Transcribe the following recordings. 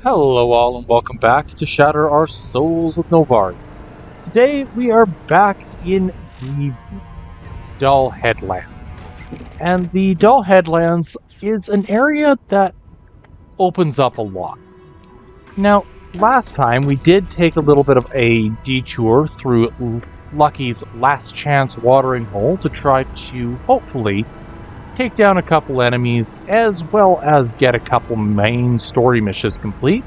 Hello all and welcome back to Shatter Our Souls with Novari. Today we are back in the Dull Headlands. And the Dull Headlands is an area that opens up a lot. Now, last time we did take a little bit of a detour through Lucky's last chance watering hole to try to hopefully take down a couple enemies, as well as get a couple main story missions complete.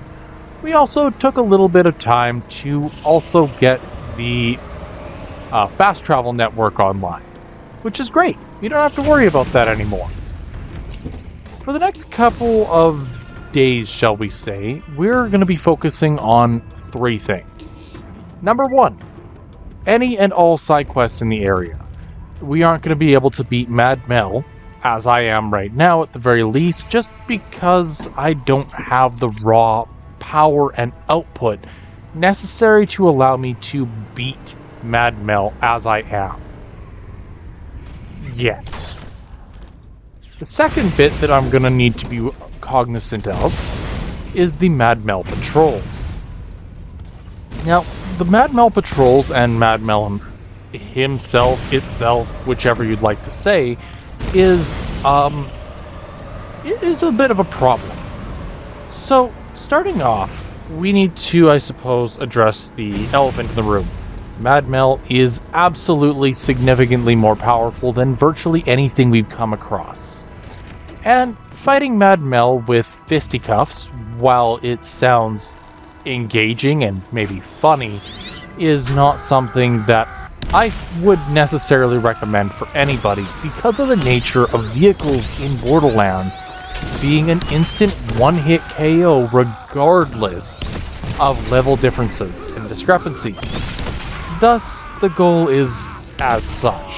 We also took a little bit of time to also get the fast travel network online, which is great. You don't have to worry about that anymore. For the next couple of days, shall we say, we're going to be focusing on three things. Number one, any and all side quests in the area. We aren't going to be able to beat Mad Mel, as I am right now at the very least, just because I don't have the raw power and output necessary to allow me to beat Mad Mel as I am. Yes. The second bit that I'm going to need to be cognizant of is the Mad Mel patrols. Now, the Mad Mel patrols and Mad Mel himself, itself, whichever you'd like to say, is a bit of a problem. So, starting off, we need to, I suppose, address the elephant in the room. Mad Mel is absolutely significantly more powerful than virtually anything we've come across. And fighting Mad Mel with fisticuffs, while it sounds engaging and maybe funny, is not something that I would necessarily recommend for anybody because of the nature of vehicles in Borderlands being an instant one-hit KO regardless of level differences and discrepancies. Thus, the goal is as such.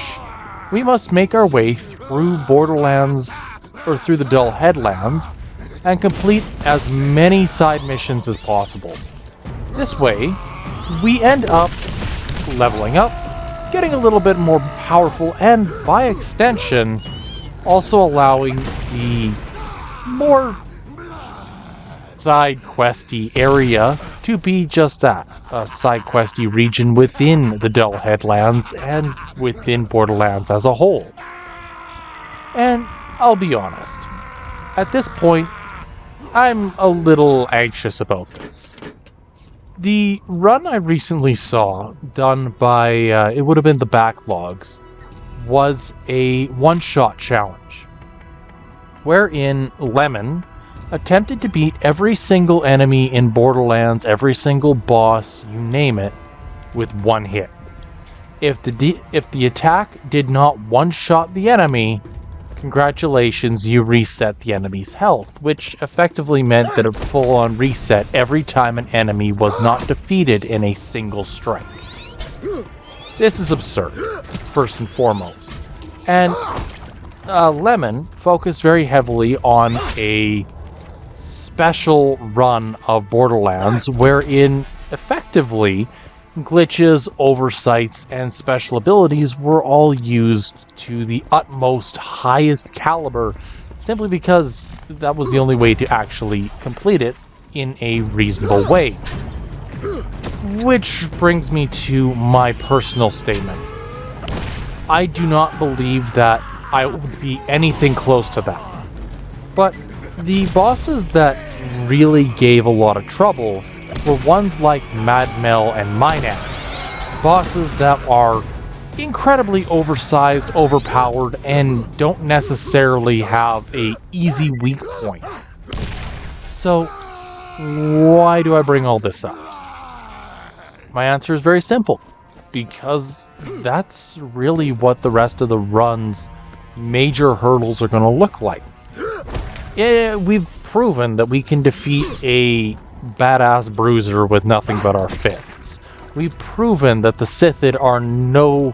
We must make our way through Borderlands, or through the Dull Headlands, and complete as many side missions as possible. This way, we end up leveling up, getting a little bit more powerful, and by extension, also allowing the more side questy area to be just that, a side questy region within the Dull Headlands and within Borderlands as a whole. And I'll be honest, at this point, I'm a little anxious about this. The run I recently saw, done by, it would have been the Backlogs, was a one-shot challenge, wherein Lemon attempted to beat every single enemy in Borderlands, every single boss, you name it, with one hit. If the attack did not one-shot the enemy, congratulations, you reset the enemy's health, which effectively meant that a full-on reset every time an enemy was not defeated in a single strike. This is absurd, first and foremost. And Lemon focused very heavily on a special run of Borderlands wherein effectively glitches, oversights, and special abilities were all used to the utmost highest caliber simply because that was the only way to actually complete it in a reasonable way. Which brings me to my personal statement. I do not believe that I would be anything close to that. But the bosses that really gave a lot of trouble were ones like Mad Mel and Minac, bosses that are incredibly oversized, overpowered, and don't necessarily have a easy weak point. So, why do I bring all this up? My answer is very simple. Because that's really what the rest of the run's major hurdles are going to look like. Yeah, we've proven that we can defeat a badass bruiser with nothing but our fists. We've proven that the Sithid are no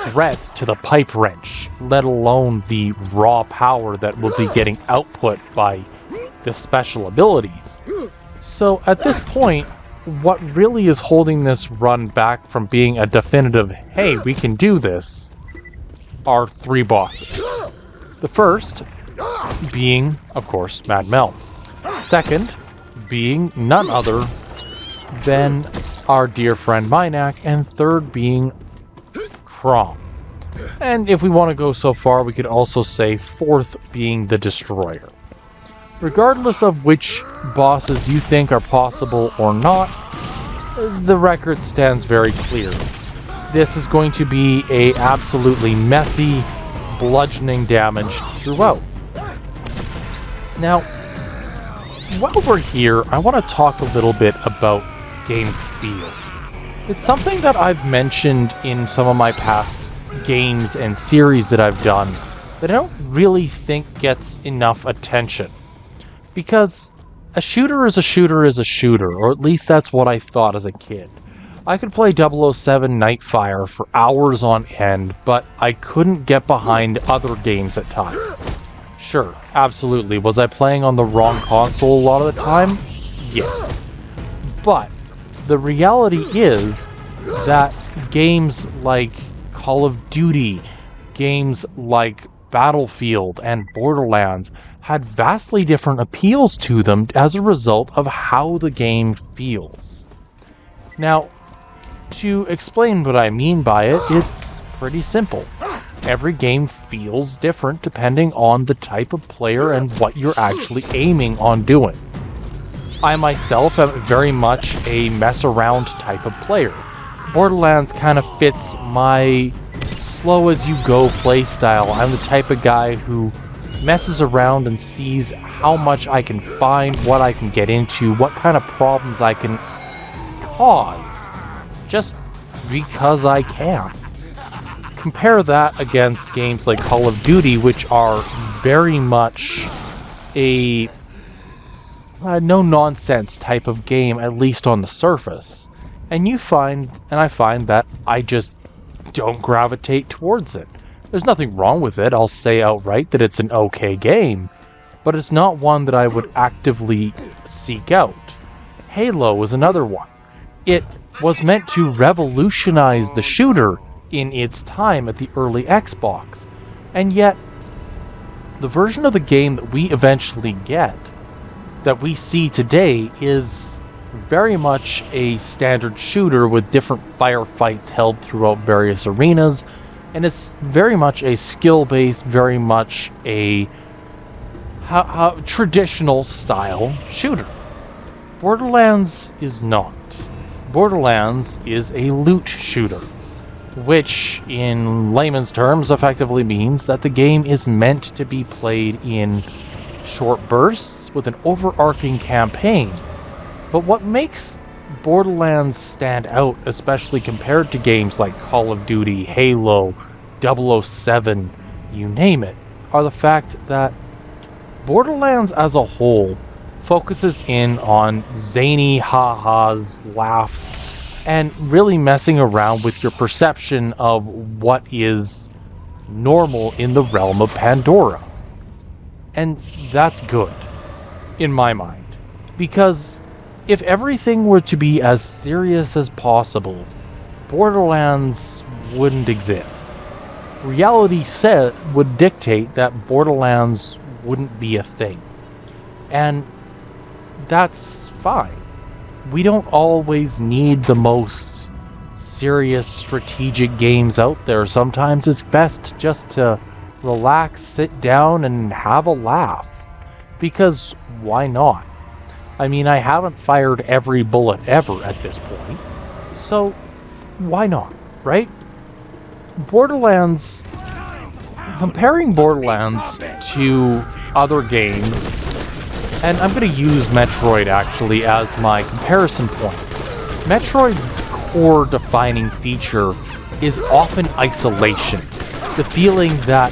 threat to the pipe wrench, let alone the raw power that will be getting output by the special abilities. So at this point, what really is holding this run back from being a definitive, hey, we can do this, are three bosses. The first being, of course, Mad Mel. Second being none other than our dear friend Minak, and third being Crom. And if we want to go so far, we could also say fourth being the Destroyer. Regardless of which bosses you think are possible or not, the record stands very clear. This is going to be a absolutely messy, bludgeoning damage throughout. Now, while we're here, I want to talk a little bit about game feel. It's something that I've mentioned in some of my past games and series that I've done that I don't really think gets enough attention. Because a shooter is a shooter is a shooter, or at least that's what I thought as a kid. I could play 007 Nightfire for hours on end, but I couldn't get behind other games at times. Sure, absolutely. Was I playing on the wrong console a lot of the time? Yes. But the reality is that games like Call of Duty, games like Battlefield and Borderlands had vastly different appeals to them as a result of how the game feels. Now, to explain what I mean by it, it's pretty simple. Every game feels different depending on the type of player and what you're actually aiming on doing. I myself am very much a mess-around type of player. Borderlands kind of fits my slow-as-you-go playstyle. I'm the type of guy who messes around and sees how much I can find, what I can get into, what kind of problems I can cause, just because I can. Compare that against games like Call of Duty, which are very much a no-nonsense type of game, at least on the surface. And I find that I just don't gravitate towards it. There's nothing wrong with it. I'll say outright that it's an okay game, but it's not one that I would actively seek out. Halo is another one. It was meant to revolutionize the shooter in its time at the early Xbox, and yet the version of the game that we eventually get, that we see today, is very much a standard shooter with different firefights held throughout various arenas, and it's very much a skill-based, very much a traditional style shooter. Borderlands is not. Borderlands is a loot shooter, which in layman's terms effectively means that the game is meant to be played in short bursts with an overarching campaign. But what makes Borderlands stand out, especially compared to games like Call of Duty, Halo, 007, you name it, are the fact that Borderlands as a whole focuses in on zany ha-has, laughs, and really messing around with your perception of what is normal in the realm of Pandora. And that's good, in my mind. Because if everything were to be as serious as possible, Borderlands wouldn't exist. Reality would dictate that Borderlands wouldn't be a thing. And that's fine. We don't always need the most serious strategic games out there. Sometimes it's best just to relax, sit down, and have a laugh. Because why not? I mean, I haven't fired every bullet ever at this point, so why not, right? Borderlands, comparing Borderlands to other games, and I'm going to use Metroid actually as my comparison point. Metroid's core defining feature is often isolation. The feeling that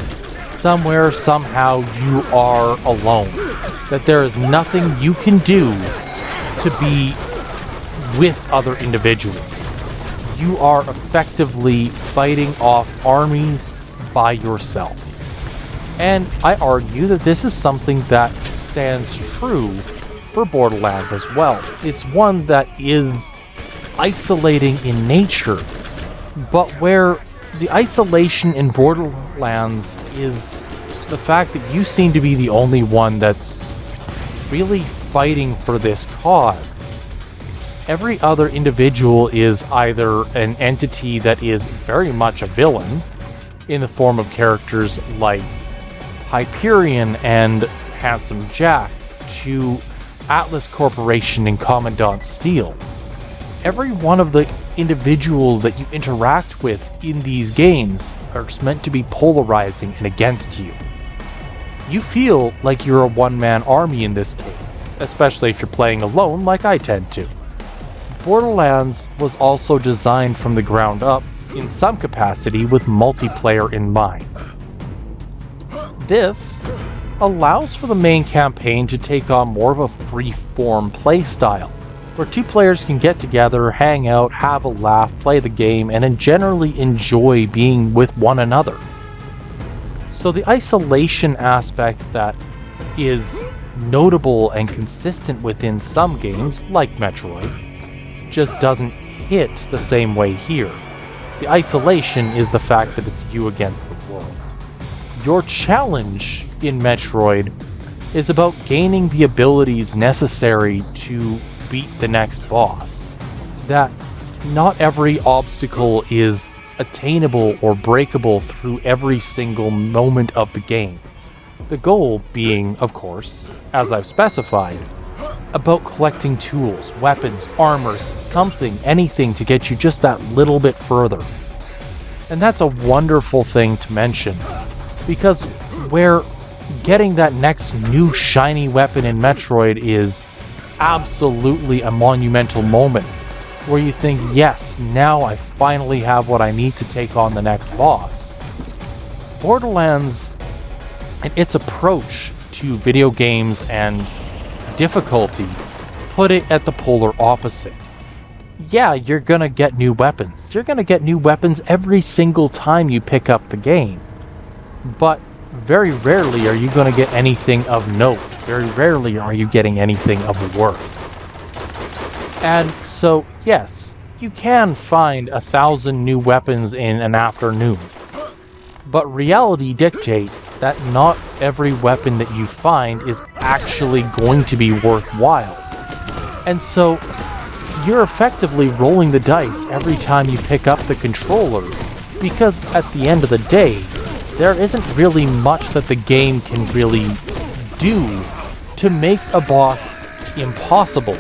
somewhere, somehow, you are alone. That there is nothing you can do to be with other individuals. You are effectively fighting off armies by yourself. And I argue that this is something that stands true for Borderlands as well. It's one that is isolating in nature, but where the isolation in Borderlands is the fact that you seem to be the only one that's really fighting for this cause. Every other individual is either an entity that is very much a villain, in the form of characters like Hyperion and Handsome Jack, to Atlas Corporation and Commandant Steel. Every one of the individuals that you interact with in these games are meant to be polarizing and against you. You feel like you're a one-man army in this case, especially if you're playing alone like I tend to. Borderlands was also designed from the ground up, in some capacity, with multiplayer in mind. This allows for the main campaign to take on more of a free-form playstyle, where two players can get together, hang out, have a laugh, play the game, and generally enjoy being with one another. So the isolation aspect that is notable and consistent within some games, like Metroid, just doesn't hit the same way here. The isolation is the fact that it's you against the world. Your challenge in Metroid is about gaining the abilities necessary to beat the next boss. That not every obstacle is attainable or breakable through every single moment of the game. The goal being, of course, as I've specified, about collecting tools, weapons, armors, something, anything to get you just that little bit further. And that's a wonderful thing to mention, because where getting that next new shiny weapon in Metroid is absolutely a monumental moment, where you think, yes, now I finally have what I need to take on the next boss. Borderlands and its approach to video games and difficulty put it at the polar opposite. Yeah, you're gonna get new weapons. You're gonna get new weapons every single time you pick up the game. But very rarely are you gonna get anything of note. Very rarely are you getting anything of worth. And so, yes, you can find 1,000 new weapons in an afternoon. But reality dictates that not every weapon that you find is actually going to be worthwhile. And so, you're effectively rolling the dice every time you pick up the controller, because at the end of the day, there isn't really much that the game can really do to make a boss impossible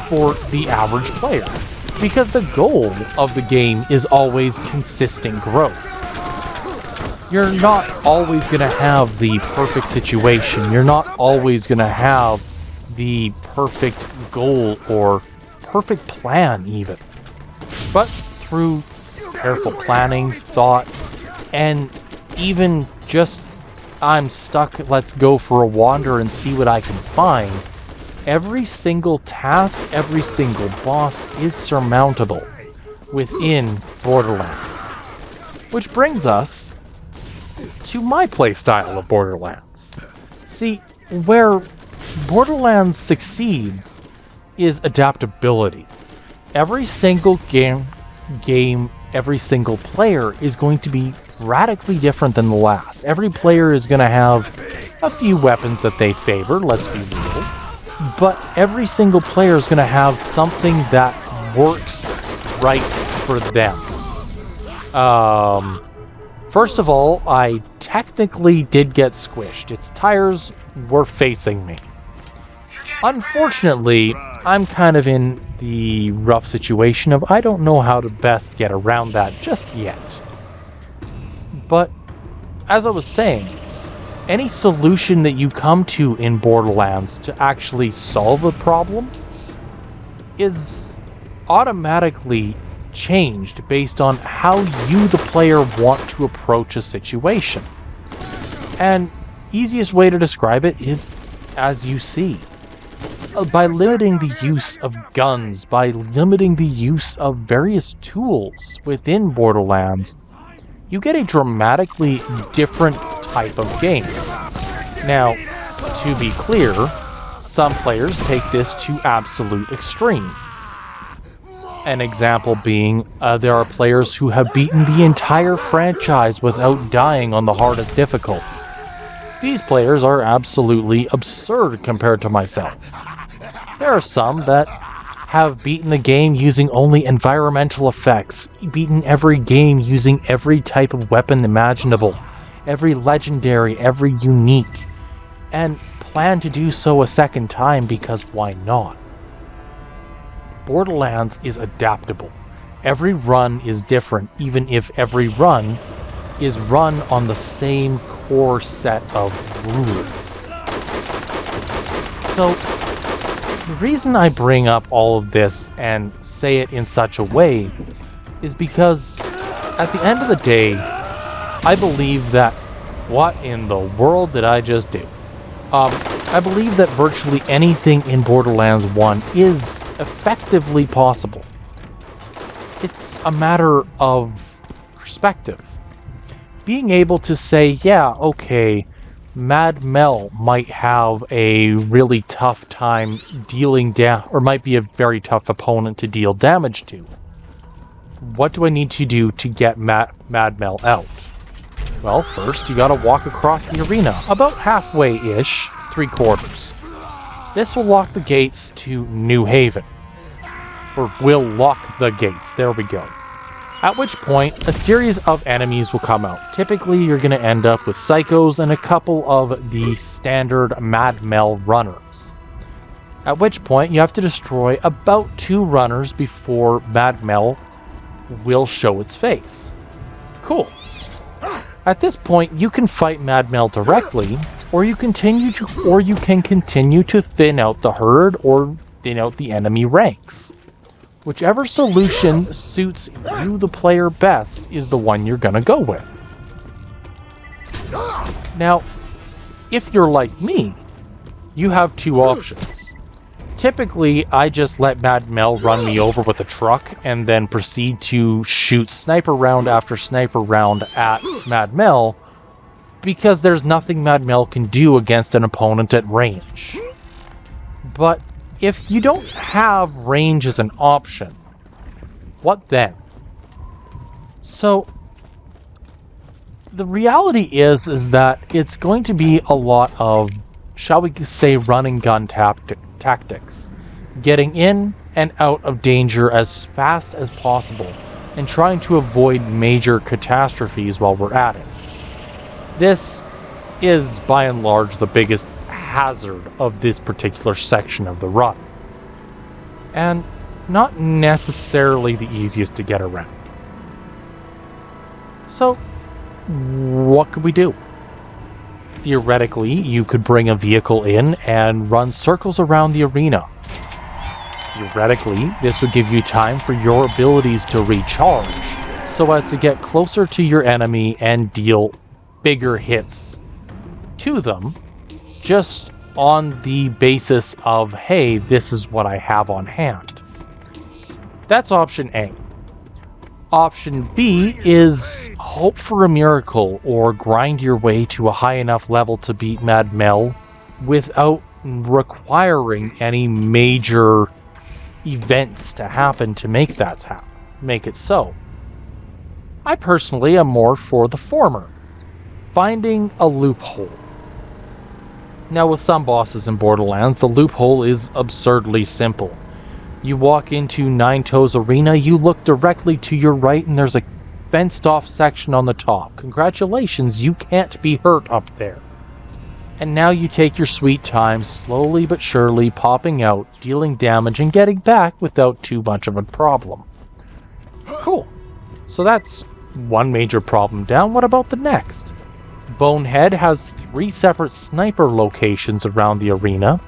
for the average player. Because the goal of the game is always consistent growth. You're not always going to have the perfect situation. You're not always going to have the perfect goal or perfect plan even. But through careful planning, thought, and even just, I'm stuck, let's go for a wander and see what I can find, every single task, every single boss is surmountable within Borderlands. Which brings us to my playstyle of Borderlands. See, where Borderlands succeeds is adaptability. Every single game, every single player is going to be radically different than the last. Every player is going to have a few weapons that they favor, let's be real. But every single player is going to have something that works right for them. First of all, I technically did get squished. Its tires were facing me. Unfortunately, I'm kind of in the rough situation of I don't know how to best get around that just yet. But, as I was saying, any solution that you come to in Borderlands to actually solve a problem is automatically changed based on how you, the player, want to approach a situation. And easiest way to describe it is as you see. By limiting the use of guns, by limiting the use of various tools within Borderlands, you get a dramatically different type of game. Now, to be clear, some players take this to absolute extremes. An example being, there are players who have beaten the entire franchise without dying on the hardest difficulty. These players are absolutely absurd compared to myself. There are some that have beaten the game using only environmental effects, beaten every game using every type of weapon imaginable, every legendary, every unique, and plan to do so a second time because why not? Borderlands is adaptable. Every run is different, even if every run is run on the same core set of rules. So, the reason I bring up all of this and say it in such a way is because at the end of the day, I believe that what in the world did I just do? I believe that virtually anything in Borderlands 1 is effectively possible. It's a matter of perspective. Being able to say, yeah, okay, Mad Mel might have a really tough time dealing down, or might be a very tough opponent to deal damage to. What do I need to do to get Mad Mel out? Well, first you gotta walk across the arena, about halfway-ish, 3/4. This will lock the gates to New Haven. Or will lock the gates, there we go. At which point, a series of enemies will come out. Typically, you're going to end up with psychos and a couple of the standard Mad Mel runners. At which point, you have to destroy about 2 runners before Mad Mel will show its face. Cool. At this point, you can fight Mad Mel directly, or you can continue to thin out the herd or thin out the enemy ranks. Whichever solution suits you, the player, best is the one you're gonna go with. Now, if you're like me, you have 2 options. Typically, I just let Mad Mel run me over with a truck and then proceed to shoot sniper round after sniper round at Mad Mel because there's nothing Mad Mel can do against an opponent at range. But if you don't have range as an option, what then? So, the reality is that it's going to be a lot of, shall we say, run and gun tactics. Getting in and out of danger as fast as possible and trying to avoid major catastrophes while we're at it. This is, by and large, the biggest hazard of this particular section of the run, and not necessarily the easiest to get around. So, what could we do? Theoretically, you could bring a vehicle in and run circles around the arena. Theoretically, this would give you time for your abilities to recharge, so as to get closer to your enemy and deal bigger hits to them, just on the basis of, hey, this is what I have on hand. That's option A. Option B is hope for a miracle or grind your way to a high enough level to beat Mad Mel without requiring any major events to happen to make that happen, make it so. I personally am more for the former, finding a loophole. Now, with some bosses in Borderlands, the loophole is absurdly simple. You walk into Nine Toes Arena, you look directly to your right, and there's a fenced-off section on the top. Congratulations, you can't be hurt up there. And now you take your sweet time, slowly but surely popping out, dealing damage, and getting back without too much of a problem. Cool. So that's one major problem down. What about the next? Bonehead has 3 separate sniper locations around the arena,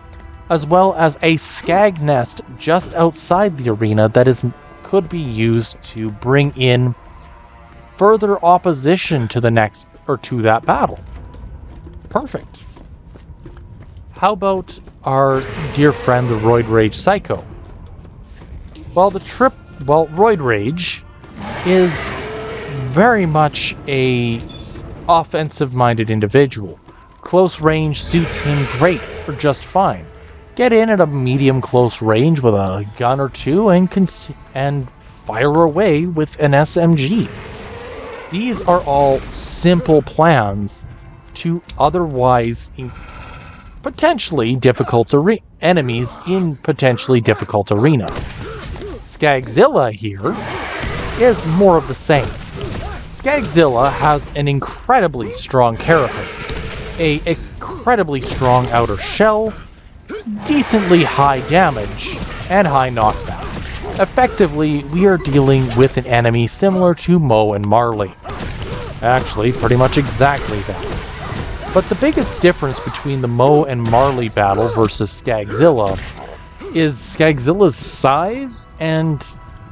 as well as a skag nest just outside the arena that could be used to bring in further opposition to the next, or to that battle. Perfect. How about our dear friend, the Roid Rage Psycho? Well, Roid Rage is very much a offensive-minded individual. Close range suits him great, or just fine. Get in at a medium close range with a gun or two and fire away with an SMG. These are all simple plans to otherwise potentially difficult enemies in potentially difficult arenas. Skagzilla here is more of the same. Skagzilla has an incredibly strong carapace, a incredibly strong outer shell, decently high damage, and high knockback. Effectively, we are dealing with an enemy similar to Moe and Marley. Actually, pretty much exactly that. But the biggest difference between the Moe and Marley battle versus Skagzilla is Skagzilla's size and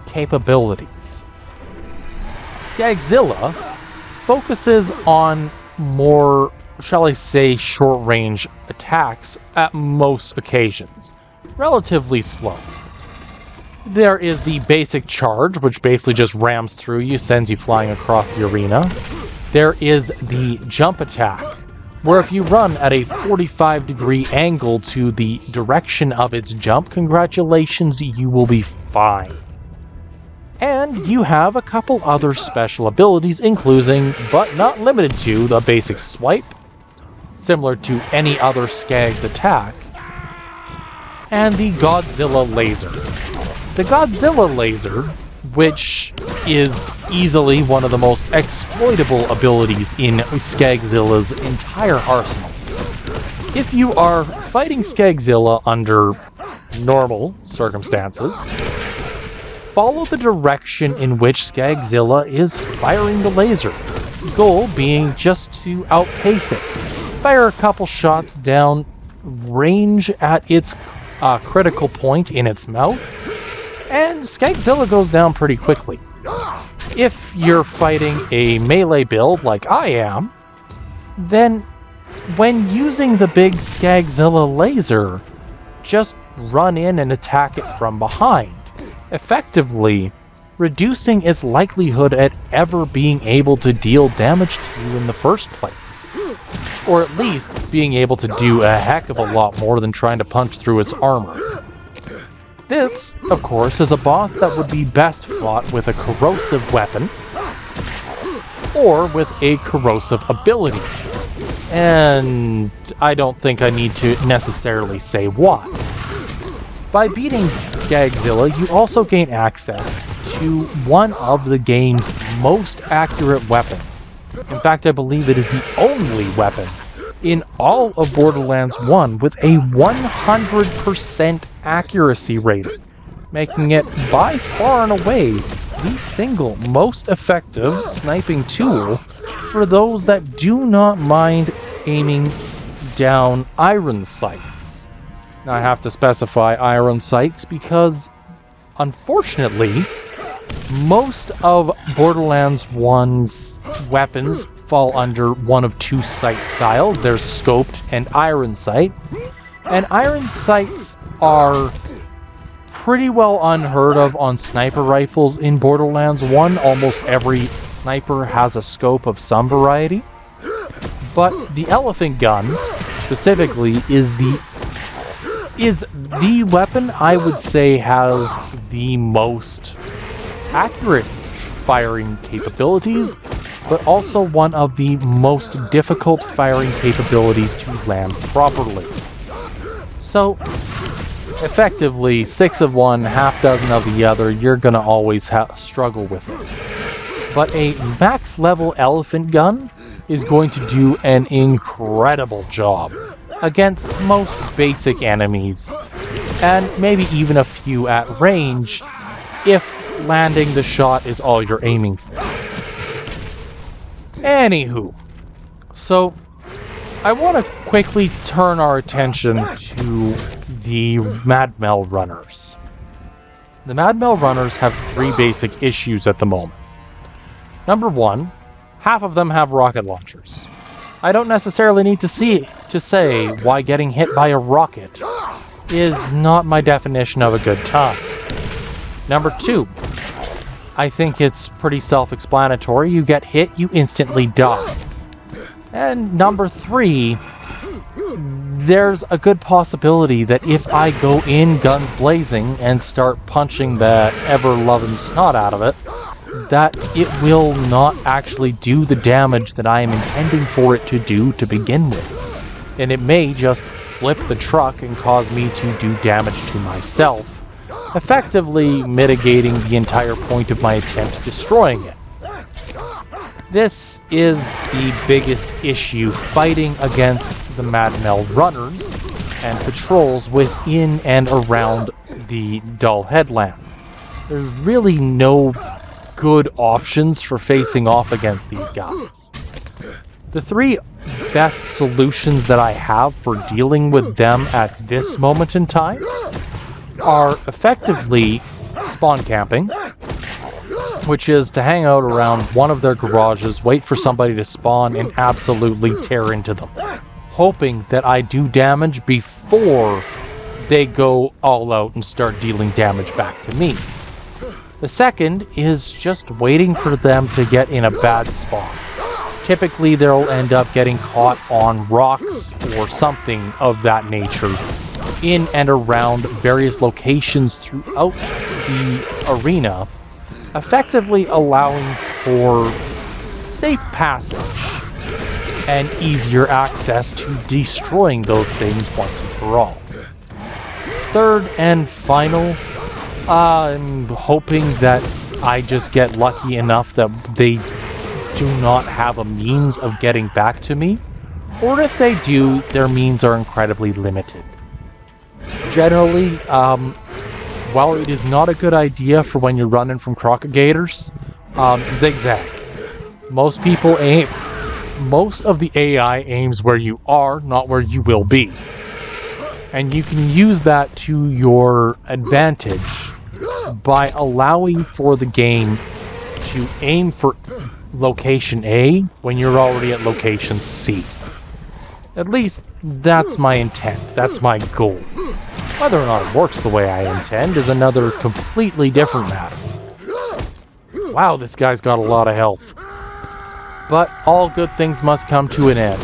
capabilities. Skagzilla focuses on more, shall I say, short-range attacks at most occasions. Relatively slow. There is the basic charge, which basically just rams through you, sends you flying across the arena. There is the jump attack, where if you run at a 45-degree angle to the direction of its jump, congratulations, you will be fine. And you have a couple other special abilities, including, but not limited to, the basic swipe, similar to any other Skag's attack, and the Godzilla laser. The Godzilla laser, which is easily one of the most exploitable abilities in Skagzilla's entire arsenal. If you are fighting Skagzilla under normal circumstances, follow the direction in which Skagzilla is firing the laser, the goal being just to outpace it. Fire a couple shots down range at its critical point in its mouth, and Skagzilla goes down pretty quickly. If you're fighting a melee build like I am, then when using the big Skagzilla laser, just run in and attack it from behind, effectively reducing its likelihood at ever being able to deal damage to you in the first place. Or at least being able to do a heck of a lot more than trying to punch through its armor. This, of course, is a boss that would be best fought with a corrosive weapon, or with a corrosive ability. And I don't think I need to necessarily say why. By beating Skagzilla, you also gain access to one of the game's most accurate weapons. In fact, I believe it is the only weapon in all of Borderlands 1 with a 100% accuracy rating, making it by far and away the single most effective sniping tool for those that do not mind aiming down iron sights. Now, I have to specify iron sights because, unfortunately, most of Borderlands 1's weapons fall under one of two sight styles. There's scoped and iron sight. And iron sights are pretty well unheard of on sniper rifles in Borderlands 1. Almost every sniper has a scope of some variety. But the elephant gun, specifically, is the weapon I would say has the most accurate firing capabilities, but also one of the most difficult firing capabilities to land properly. So, effectively, 6 of one, half dozen of the other, you're gonna always struggle with it. But a max level elephant gun is going to do an incredible job against most basic enemies, and maybe even a few at range, if landing the shot is all you're aiming for. Anywho, so I want to quickly turn our attention to the Madmel runners. The Madmel runners have 3 basic issues at the moment. Number 1, half of them have rocket launchers. I don't necessarily need to say why getting hit by a rocket is not my definition of a good time. Number 2, I think it's pretty self-explanatory. You get hit, you instantly die. And number 3, there's a good possibility that if I go in guns blazing and start punching the ever-loving snot out of it, that it will not actually do the damage that I am intending for it to do to begin with. And it may just flip the truck and cause me to do damage to myself, effectively mitigating the entire point of my attempt destroying it. This is the biggest issue fighting against the Mad Mel runners and patrols within and around the Dull Headland. There's really no good options for facing off against these guys. The three best solutions that I have for dealing with them at this moment in time are effectively spawn camping, which is to hang out around one of their garages, wait for somebody to spawn, and absolutely tear into them, hoping that I do damage before they go all out and start dealing damage back to me. The second is just waiting for them to get in a bad spot. Typically, they'll end up getting caught on rocks or something of that nature in and around various locations throughout the arena, effectively allowing for safe passage and easier access to destroying those things once and for all. Third and final, I'm hoping that I just get lucky enough that they do not have a means of getting back to me, or if they do, their means are incredibly limited. Generally, while it is not a good idea for when you're running from crocodigators, zigzag. Most of the AI aims where you are, not where you will be. And you can use that to your advantage by allowing for the game to aim for location A when you're already at location C. At least that's my intent, that's my goal. Whether or not it works the way I intend is another completely different matter. Wow, this guy's got a lot of health. But all good things must come to an end,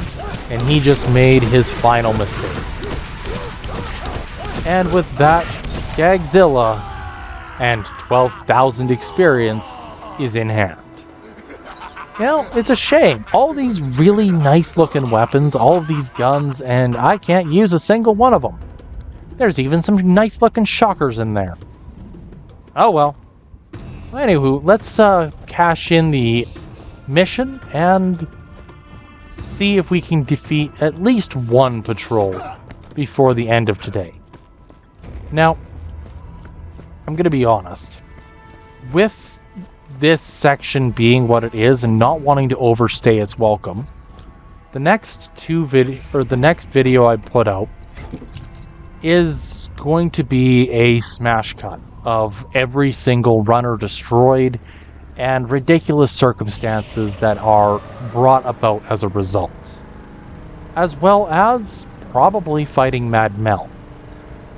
and he just made his final mistake. And with that, Skagzilla and 12,000 experience is in hand. You know, it's a shame. All these really nice looking weapons, all of these guns, and I can't use a single one of them. There's even some nice looking shockers in there. Oh well. Anywho, let's cash in the mission and see if we can defeat at least one patrol before the end of today. Now, I'm going to be honest. With this section being what it is and not wanting to overstay its welcome, the next video I put out is going to be a smash cut of every single runner destroyed and ridiculous circumstances that are brought about as a result, as well as probably fighting Mad Mel.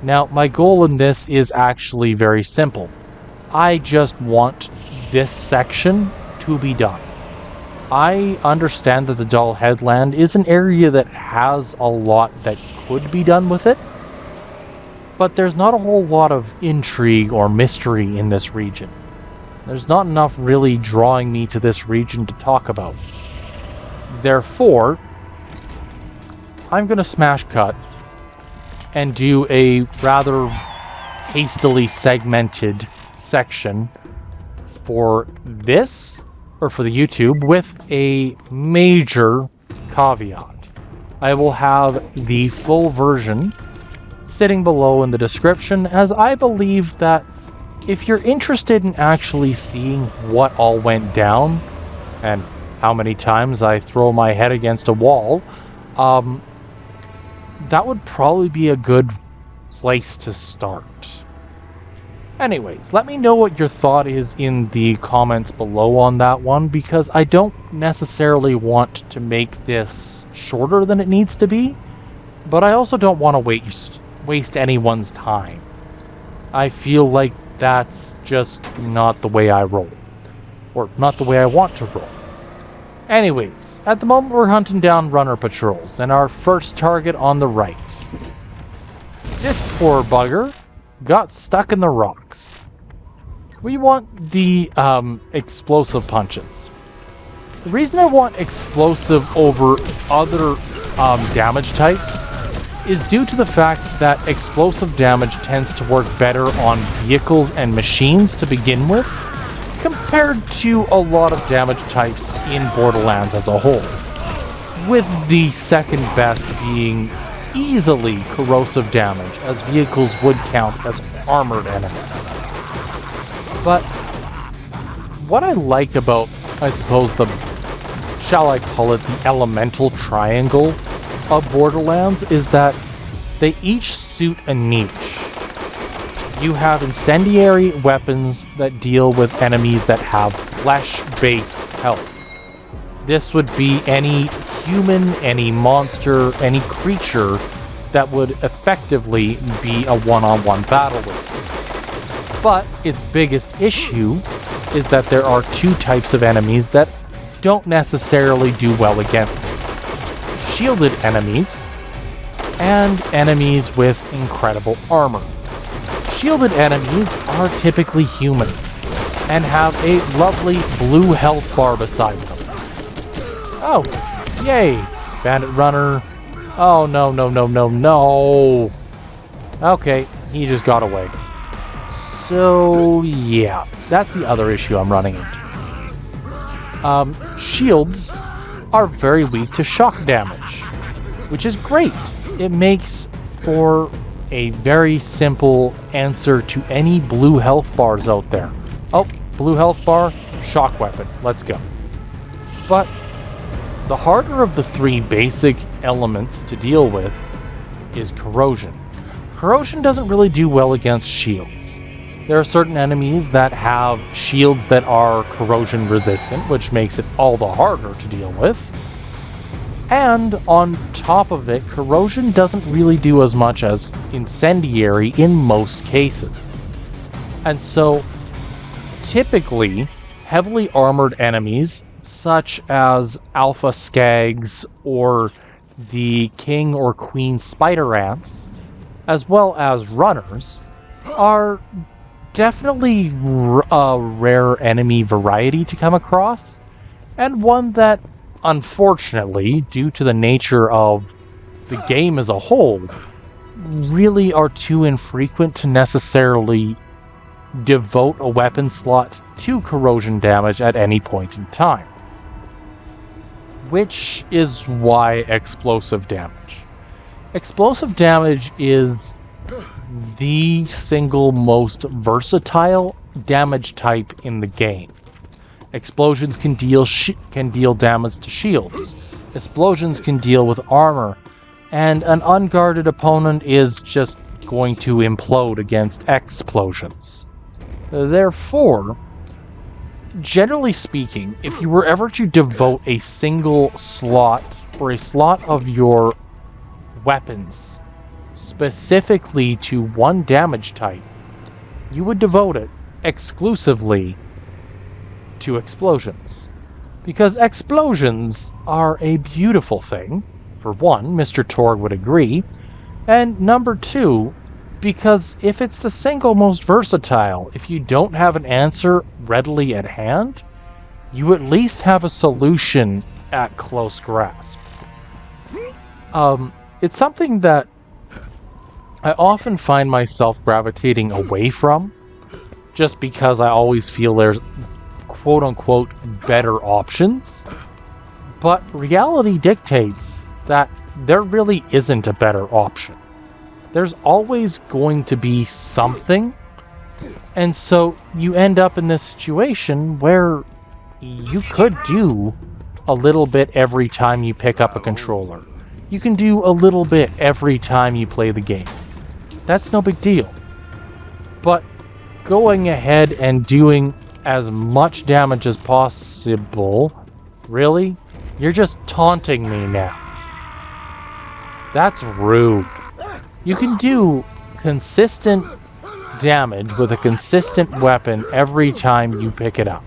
Now, my goal in this is actually very simple. I just want this section to be done. I understand that the Dull Headland is an area that has a lot that could be done with it, but there's not a whole lot of intrigue or mystery in this region. There's not enough really drawing me to this region to talk about. Therefore, I'm going to smash cut and do a rather hastily segmented section for this, or for the YouTube, with a major caveat. I will have the full version sitting below in the description, as I believe that if you're interested in actually seeing what all went down and how many times I throw my head against a wall, that would probably be a good place to start. Anyways, let me know what your thought is in the comments below on that one, because I don't necessarily want to make this shorter than it needs to be, but I also don't want to waste anyone's time. I feel like that's just not the way I roll, or not the way I want to roll. Anyways, at the moment we're hunting down runner patrols, and our first target on the right. This poor bugger got stuck in the rocks. we want the explosive punches. The reason I want explosive over other damage types is due to the fact that explosive damage tends to work better on vehicles and machines to begin with, compared to a lot of damage types in Borderlands as a whole, with the second best being easily corrosive damage, as vehicles would count as armored enemies. But what I like about, I suppose, shall I call it the elemental triangle of Borderlands, is that they each suit a niche. You have incendiary weapons that deal with enemies that have flesh-based health. This would be any human, any monster, any creature that would effectively be a one-on-one battle with you. But its biggest issue is that there are two types of enemies that don't necessarily do well against it. Shielded enemies and enemies with incredible armor. Shielded enemies are typically human and have a lovely blue health bar beside them. Oh, yay! Bandit runner. Oh, no, no, no, no, no! Okay, he just got away. So, yeah, that's the other issue I'm running into. Shields are very weak to shock damage, which is great. It makes for a very simple answer to any blue health bars out there. Oh, blue health bar, shock weapon, let's go. But the harder of the three basic elements to deal with is corrosion. Corrosion doesn't really do well against shields. There are certain enemies that have shields that are corrosion resistant, which makes it all the harder to deal with. And on top of it, corrosion doesn't really do as much as incendiary in most cases. And so, typically, heavily armored enemies, such as Alpha Skags or the King or Queen Spider Ants, as well as runners, are definitely a rare enemy variety to come across, and one that, unfortunately, due to the nature of the game as a whole, really are too infrequent to necessarily devote a weapon slot to corrosion damage at any point in time. Which is why explosive damage. Explosive damage is the single most versatile damage type in the game. Explosions can deal damage to shields. Explosions can deal with armor, and an unguarded opponent is just going to implode against explosions. Therefore, generally speaking, if you were ever to devote a single slot or a slot of your weapons specifically to one damage type, you would devote it exclusively to explosions. Because explosions are a beautiful thing. For one, Mr. Torg would agree. And number two, because if it's the single most versatile, if you don't have an answer readily at hand, you at least have a solution at close grasp. It's something that I often find myself gravitating away from, just because I always feel there's quote-unquote better options. But reality dictates that there really isn't a better option. There's always going to be something, and so you end up in this situation where you could do a little bit every time you pick up a controller. You can do a little bit every time you play the game. That's no big deal. But going ahead and doing as much damage as possible, really? You're just taunting me now. That's rude. You can do consistent damage with a consistent weapon every time you pick it up.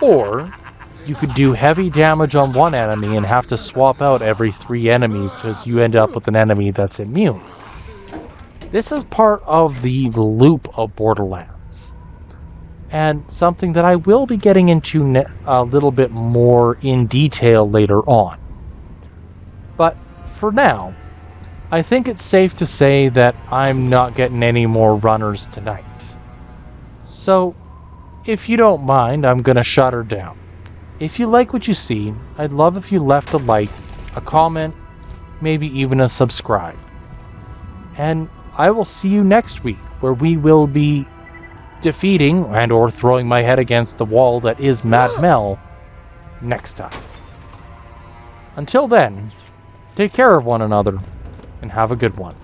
Or you could do heavy damage on one enemy and have to swap out every 3 enemies because you end up with an enemy that's immune. This is part of the loop of Borderlands. and something that I will be getting into a little bit more in detail later on. But for now, I think it's safe to say that I'm not getting any more runners tonight. So, if you don't mind, I'm gonna shut her down. If you like what you see, I'd love if you left a like, a comment, maybe even a subscribe. And I will see you next week, where we will be defeating and or throwing my head against the wall that is Mad Mel next time. Until then, take care of one another and have a good one.